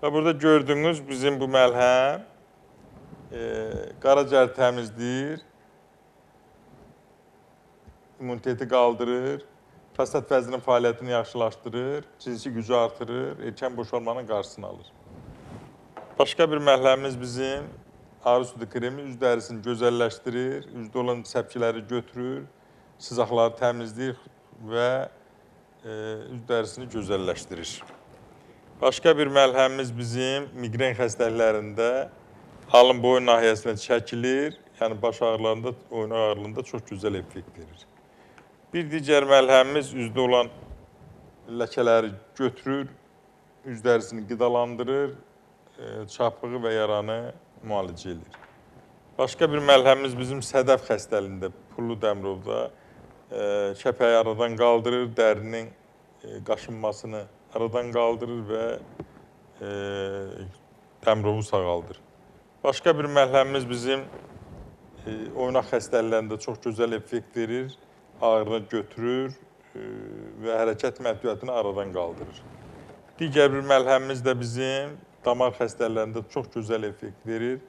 Və burada gördüğünüz bizim bu məlhəm qaraciyər təmizləyir, immuniteti qaldırır, prostat vəzinin fəaliyyətini yaxşılaşdırır, cinsi gücü artırır, erkən boşalmanın qarşısını alır. Başqa bir məlhəmimiz bizim arı südü kremi üz dərisini gözəlləşdirir, üzdə olan səpkiləri götürür, sızaqları təmizləyir və üz dərisini gözəlləşdirir. Başqa bir məlhəmimiz bizim migren xəstəliklərində alın boyun nahiyəsində çəkilir, yəni baş ağrılarında, oynaq ağrılığında çox gözəl effekt verir. Bir digər məlhəmimiz üzdə olan ləkələri götürür, üz dərisini qidalandırır, çapığı və yaranı müalicə edir. Başqa bir məlhəmimiz bizim sədəf xəstəliyində, pullu dəmrovda kəpəyi aradan qaldırır, dərinin qaşınmasını aradan qaldırır və dəmrovu sağaldır. Başqa bir məlhəmimiz bizim oynaq xəstəliklərində çox gözəl effekt verir, ağrını götürür və hərəkət məhdudiyyətini aradan qaldırır. Digər bir məlhəmimiz də bizim damar xəstəliklərində çox gözəl effekt verir.